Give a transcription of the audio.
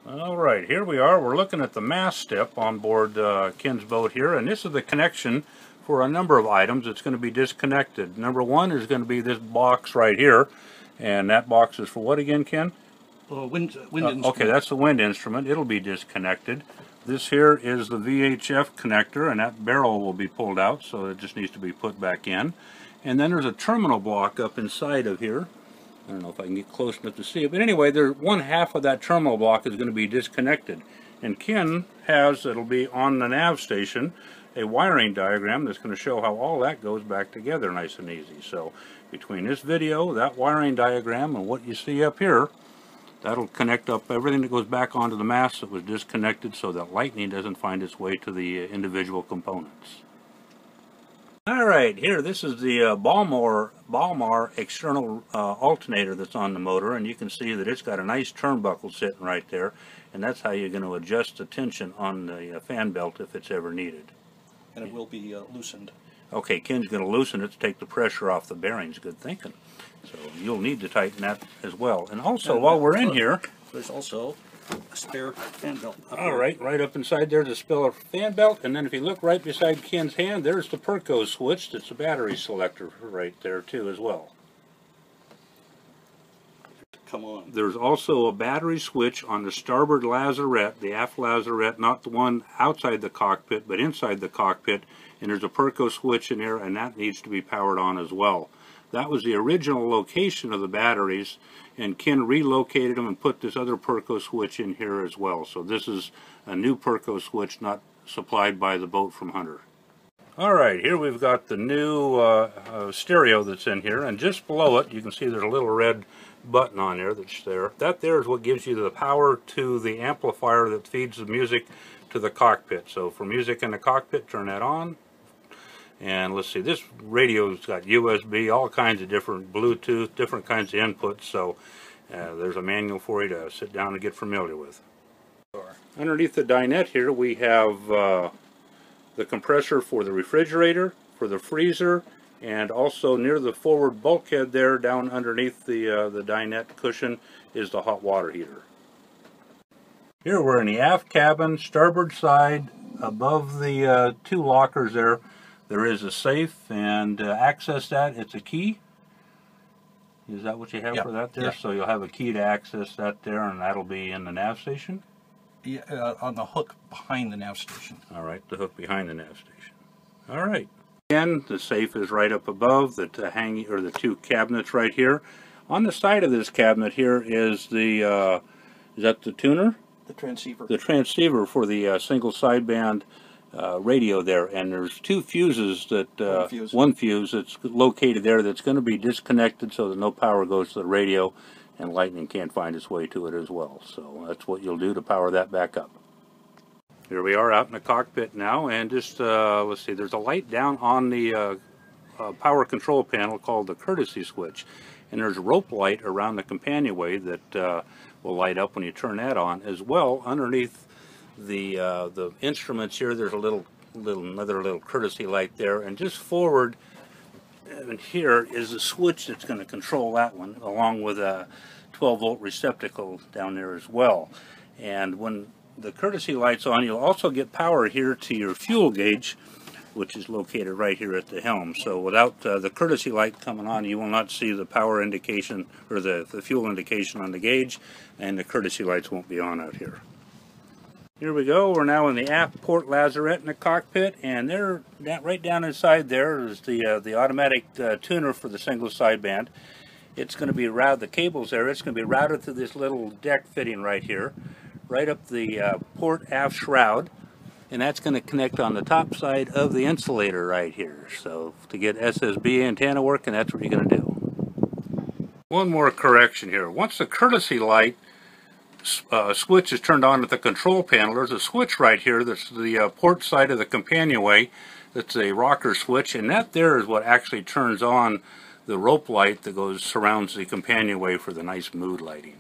Alright, here we are. We're looking at the mast step on board Ken's boat here, and this is the connection for a number of items that's going to be disconnected. Number one is going to be this box right here, and that box is for what again, Ken? Wind instrument. Okay, that's the wind instrument. It'll be disconnected. This here is the VHF connector, and that barrel will be pulled out, so it just needs to be put back in. And then there's a terminal block up inside of here. I don't know if I can get close enough to see it, but anyway, there's one half of that terminal block is going to be disconnected. And Ken has, it'll be on the nav station, a wiring diagram that's going to show how all that goes back together nice and easy. So between this video, that wiring diagram, and what you see up here, that'll connect up everything that goes back onto the mast that was disconnected so that lightning doesn't find its way to the individual components. Alright, here, this is the Balmar external alternator that's on the motor, and you can see that it's got a nice turnbuckle sitting right there, and that's how you're going to adjust the tension on the fan belt if it's ever needed. And it will be loosened. Okay, Ken's going to loosen it to take the pressure off the bearings. Good thinking. So you'll need to tighten that as well. And also, while we're in here, there's also a spare fan belt. Alright, right up inside there's a spare fan belt, and then if you look right beside Ken's hand, there's the Perco switch. That's a battery selector right there too as well. Come on. There's also a battery switch on the starboard lazarette, the aft lazarette, not the one outside the cockpit, but inside the cockpit, and there's a Perco switch in there, and that needs to be powered on as well. That was the original location of the batteries, and Ken relocated them and put this other Perco switch in here as well. So this is a new Perco switch, not supplied by the boat from Hunter. Alright, here we've got the new stereo that's in here, and just below it you can see there's a little red button on there that's there. That there is what gives you the power to the amplifier that feeds the music to the cockpit. So for music in the cockpit, turn that on. And let's see, this radio's got USB, all kinds of different Bluetooth, different kinds of inputs, so there's a manual for you to sit down and get familiar with. Underneath the dinette here we have the compressor for the refrigerator, for the freezer, and also near the forward bulkhead there, down underneath the dinette cushion, is the hot water heater. Here we're in the aft cabin, starboard side, above the two lockers there. There is a safe, and to access that, it's a key. Is that what you have for that there? Yep. So you'll have a key to access that there, and that'll be in the nav station? Yeah, on the hook behind the nav station. Alright, the hook behind the nav station. Alright. Again, the safe is right up above, the two cabinets right here. On the side of this cabinet here is the, is that the tuner? The transceiver. The transceiver for the single sideband radio there, and there's two fuses that one fuse that's located there that's going to be disconnected so that no power goes to the radio and lightning can't find its way to it as well. So that's what you'll do to power that back up. Here we are out in the cockpit now, and just let's see, there's a light down on the power control panel called the courtesy switch, and there's a rope light around the companionway that will light up when you turn that on as well. Underneath the instruments here, there's another little courtesy light there, and just forward and here is a switch that's going to control that one, along with a 12-volt receptacle down there as well. And when the courtesy light's on, you'll also get power here to your fuel gauge, which is located right here at the helm. So without the courtesy light coming on, you will not see the power indication or the fuel indication on the gauge, and the courtesy lights won't be on out here. Here we go. We're now in the aft port lazarette in the cockpit, and there, right down inside there is the automatic tuner for the single sideband. It's going to be routed, the cables there, it's going to be routed through this little deck fitting right here, right up the port aft shroud, and that's going to connect on the top side of the insulator right here. So to get SSB antenna working, that's what you're going to do. One more correction here. Once the courtesy light switch is turned on at the control panel, there's a switch right here that's the port side of the companionway. That's a rocker switch, and that there is what actually turns on the rope light that surrounds the companionway for the nice mood lighting.